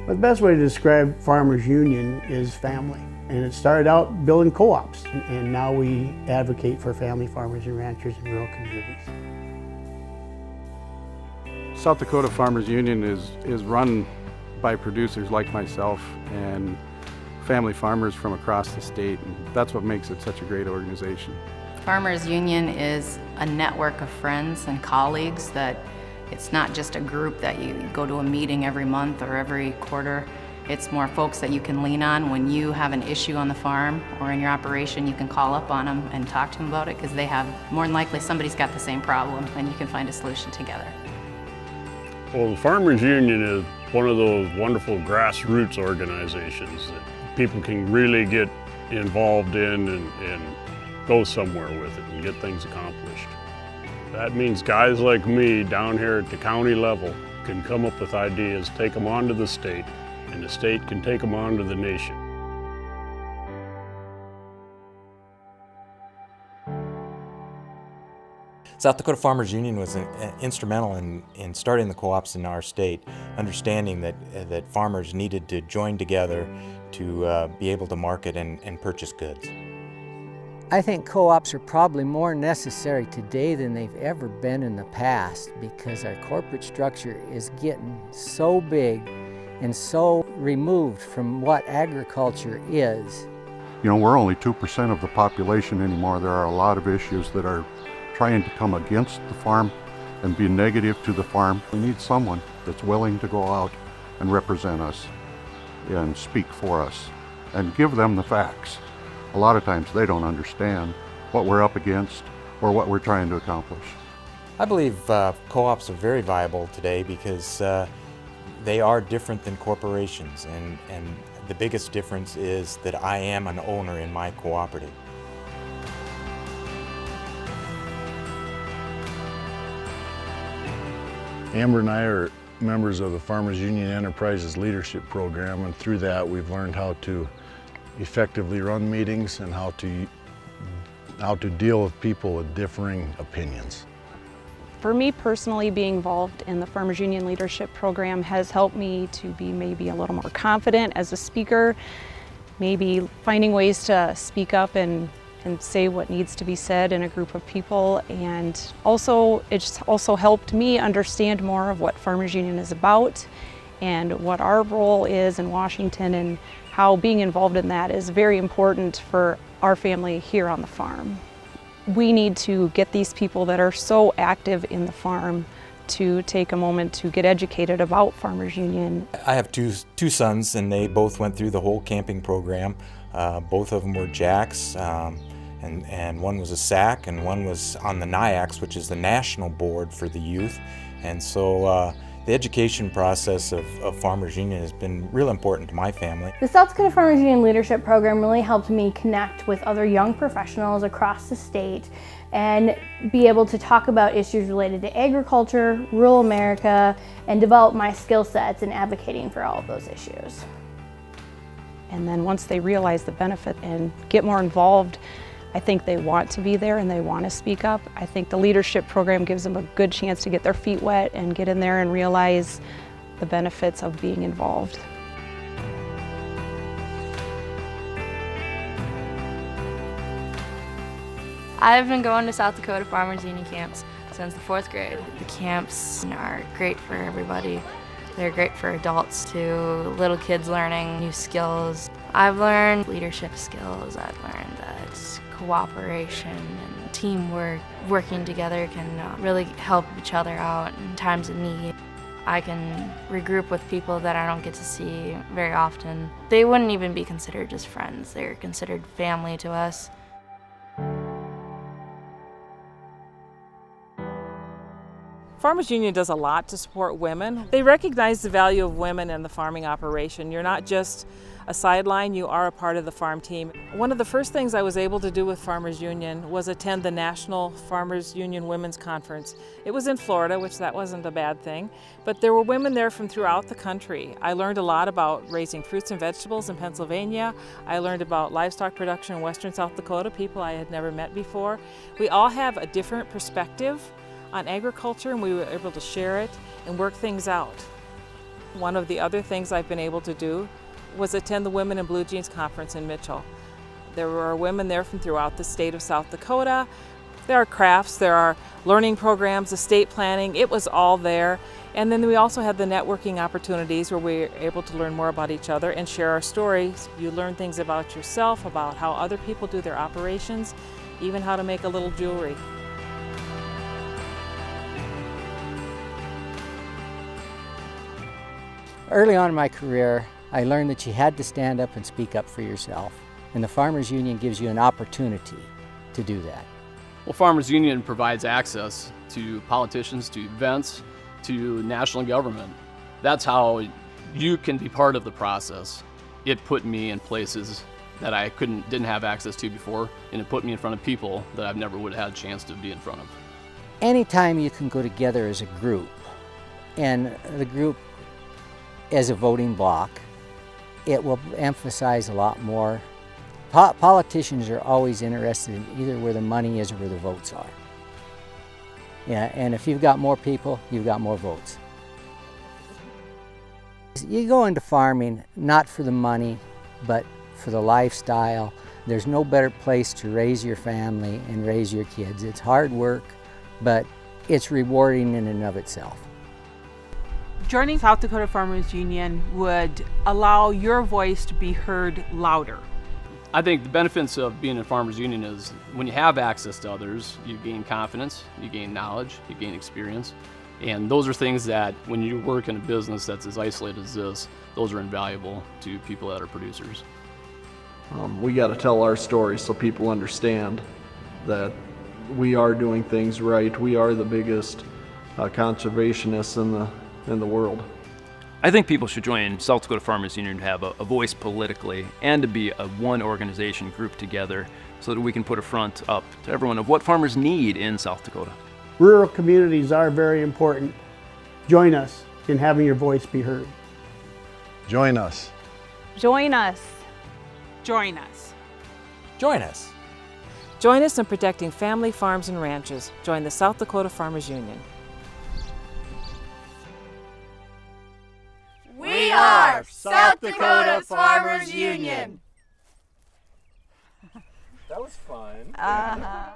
The best way to describe Farmers Union is family. And it started out building co-ops, and now we advocate for family farmers and ranchers in rural communities. South Dakota Farmers Union is run by producers like myself and family farmers from across the state, and that's what makes it such a great organization. Farmers Union is a network of friends and colleagues that it's not just a group that you go to a meeting every month or every quarter. It's more folks that you can lean on when you have an issue on the farm or in your operation. You can call up on them and talk to them about it because they have, more than likely, somebody's got the same problem and you can find a solution together. Well, the Farmers Union is one of those wonderful grassroots organizations that people can really get involved in and go somewhere with it and get things accomplished. That means guys like me down here at the county level can come up with ideas, take them on to the state, and the state can take them on to the nation. South Dakota Farmers Union was instrumental in starting the co-ops in our state, understanding that farmers needed to join together to be able to market and purchase goods. I think co-ops are probably more necessary today than they've ever been in the past because our corporate structure is getting so big and so removed from what agriculture is. You know, we're only 2% of the population anymore. There are a lot of issues that are trying to come against the farm and be negative to the farm. We need someone that's willing to go out and represent us and speak for us and give them the facts. A lot of times they don't understand what we're up against or what we're trying to accomplish. I believe co-ops are very viable today because they are different than corporations, and the biggest difference is that I am an owner in my cooperative. Amber and I are members of the Farmers Union Enterprises Leadership Program, and through that we've learned how to effectively run meetings and how to deal with people with differing opinions. For me personally, being involved in the Farmers Union Leadership Program has helped me to be maybe a little more confident as a speaker, maybe finding ways to speak up and say what needs to be said in a group of people. And also, it's also helped me understand more of what Farmers Union is about and what our role is in Washington, and how being involved in that is very important for our family here on the farm. We need to get these people that are so active in the farm to take a moment to get educated about Farmers Union. I have two sons, and they both went through the whole camping program. Both of them were jacks, and one was a SAC, and one was on the NIACS, which is the national board for the youth. And so the education process of Farmers Union has been real important to my family. The South Dakota Farmers Union Leadership Program really helped me connect with other young professionals across the state and be able to talk about issues related to agriculture, rural America, and develop my skill sets in advocating for all of those issues. And then once they realize the benefit and get more involved, I think they want to be there and they want to speak up. I think the leadership program gives them a good chance to get their feet wet and get in there and realize the benefits of being involved. I've been going to South Dakota Farmers Union camps since the 4th grade. The camps are great for everybody. They're great for adults too, little kids learning new skills. I've learned leadership skills. I've learned that cooperation and teamwork, working together can really help each other out in times of need. I can regroup with people that I don't get to see very often. They wouldn't even be considered just friends. They're considered family to us. Farmers Union does a lot to support women. They recognize the value of women in the farming operation. You're not just a sideline, you are a part of the farm team. One of the first things I was able to do with Farmers Union was attend the National Farmers Union Women's Conference. It was in Florida, which that wasn't a bad thing, but there were women there from throughout the country. I learned a lot about raising fruits and vegetables in Pennsylvania. I learned about livestock production in western South Dakota, people I had never met before. We all have a different perspective on agriculture, and we were able to share it and work things out. One of the other things I've been able to do was attend the Women in Blue Jeans Conference in Mitchell. There were women there from throughout the state of South Dakota. There are crafts, there are learning programs, estate planning, it was all there. And then we also had the networking opportunities where we were able to learn more about each other and share our stories. You learn things about yourself, about how other people do their operations, even how to make a little jewelry. Early on in my career, I learned that you had to stand up and speak up for yourself. And the Farmers Union gives you an opportunity to do that. Well, Farmers Union provides access to politicians, to events, to national government. That's how you can be part of the process. It put me in places that I didn't have access to before, and it put me in front of people that I've never would have had a chance to be in front of. Anytime you can go together as a group, and the group as a voting bloc, it will emphasize a lot more. Politicians are always interested in either where the money is or where the votes are. Yeah, and if you've got more people, you've got more votes. You go into farming not for the money, but for the lifestyle. There's no better place to raise your family and raise your kids. It's hard work, but it's rewarding in and of itself. Joining South Dakota Farmers Union would allow your voice to be heard louder. I think the benefits of being in Farmers Union is when you have access to others, you gain confidence, you gain knowledge, you gain experience. And those are things that when you work in a business that's as isolated as this, those are invaluable to people that are producers. We got to tell our story so people understand that we are doing things right. We are the biggest conservationists in the world. I think people should join South Dakota Farmers Union to have a voice politically and to be a one organization grouped together so that we can put a front up to everyone of what farmers need in South Dakota. Rural communities are very important. Join us in having your voice be heard. Join us. Join us. Join us. Join us. Join us in protecting family farms and ranches. Join the South Dakota Farmers Union. We are South Dakota Farmers Union. That was fun. Uh-huh.